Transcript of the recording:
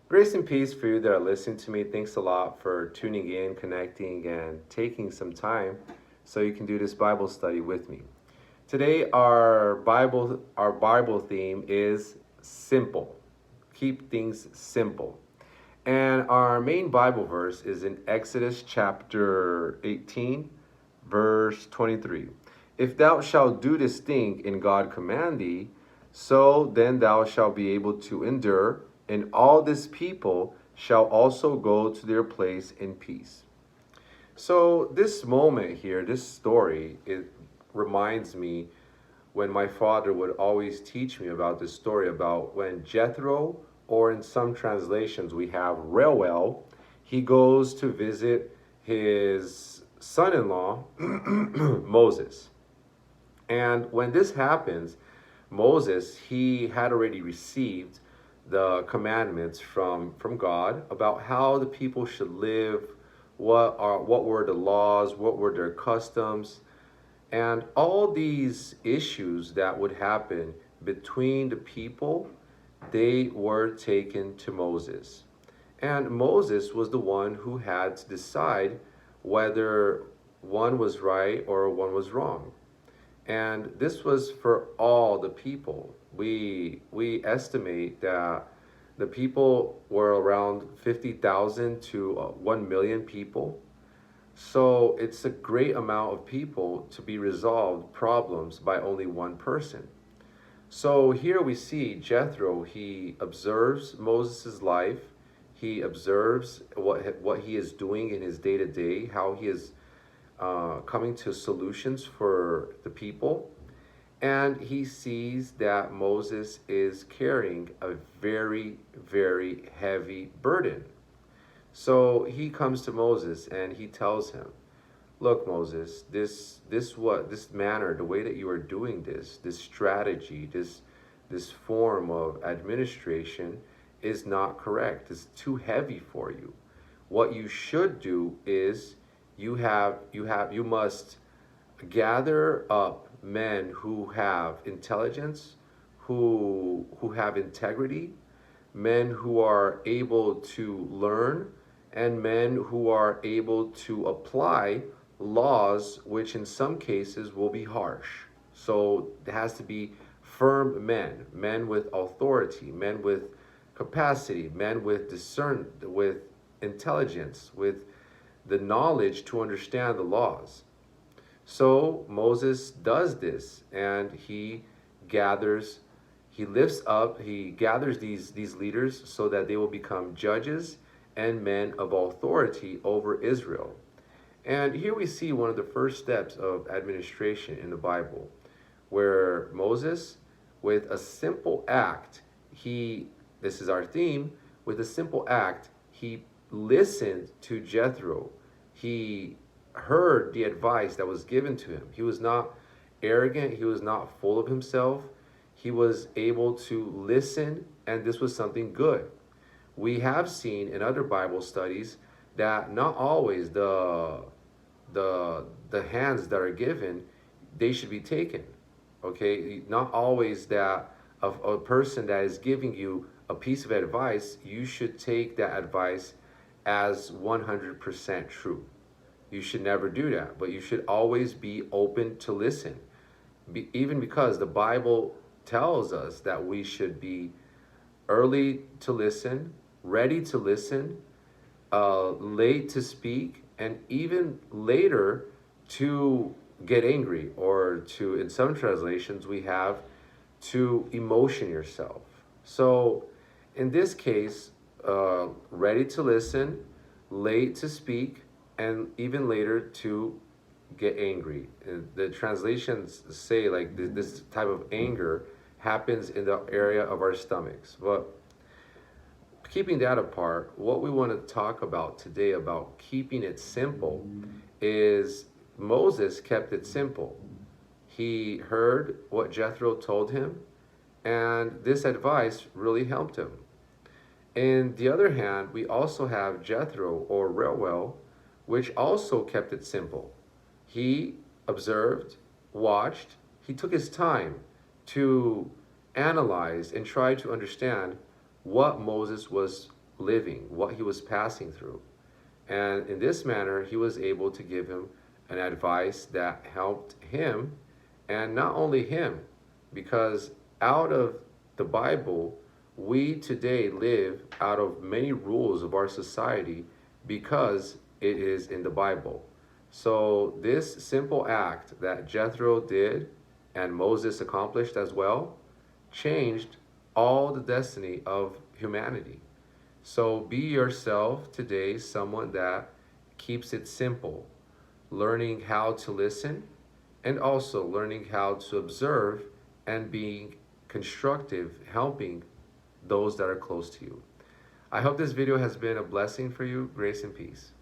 Grace and peace for you that are listening to me. Thanks a lot for tuning in, connecting, and taking some time so you can do this Bible study with me. Today our Bible theme is simple. Keep things simple. And our main Bible verse is in Exodus chapter 18, verse 23. If thou shalt do this thing in God command thee, so then thou shalt be able to endure, and all this people shall also go to their place in peace. So this moment here, this story, it reminds me when my father would always teach me about this story about when Jethro, or in some translations we have Reuel, he goes to visit his son-in-law Moses. And when this happens, Moses, he had already received the commandments from God about how the people should live, what were the laws, what were their customs, and all these issues that would happen between the people, they were taken to Moses. And Moses was the one who had to decide whether one was right or one was wrong. And this was for all the people. We estimate that the people were around 50,000 to 1 million people. So it's a great amount of people to be resolved problems by only one person. So here we see Jethro, he observes Moses' life. He observes what he is doing in his day to day, how he is coming to solutions for the people. And he sees that Moses is carrying a very, very heavy burden. So he comes to Moses and he tells him, look, Moses, this manner, the way that you are doing this strategy, this form of administration is not correct. It's too heavy for you. What you should do is you must gather up men who have intelligence, who have integrity, men who are able to learn, and men who are able to apply laws which in some cases will be harsh. So it has to be firm men, men with authority, men with capacity, men with with intelligence, with the knowledge to understand the laws. So Moses does this, and gathers, he gathers these leaders so that they will become judges and men of authority over Israel. And here we see one of the first steps of administration in the Bible, where Moses, with a simple act, this is our theme, with a simple act, he listened to Jethro. He heard the advice that was given to him. He was not arrogant, he was not full of himself. He was able to listen, and this was something good. We have seen in other Bible studies that not always the hands that are given, they should be taken. Okay, not always that of a person that is giving you a piece of advice, you should take that advice as 100% true. You should never do that, but you should always be open to listen. Even because the Bible tells us that we should be early to listen, ready to listen, late to speak, and even later to get angry, or to, in some translations, we have to emotion yourself. So in this case, ready to listen, late to speak, and even later to get angry. The translations say like this type of anger happens in the area of our stomachs. But keeping that apart, what we want to talk about today about keeping it simple is Moses kept it simple. He heard what Jethro told him, and this advice really helped him. On the other hand, we also have Jethro, or Reuel, which also kept it simple. He observed, watched, he took his time to analyze and try to understand what Moses was living, what he was passing through. And in this manner, he was able to give him an advice that helped him, and not only him, because out of the Bible, we today live out of many rules of our society because it is in the Bible. So, this simple act that Jethro did and Moses accomplished as well changed all the destiny of humanity. So, be yourself today, someone that keeps it simple, learning how to listen and also learning how to observe and being constructive, helping those that are close to you. I hope this video has been a blessing for you. Grace and peace.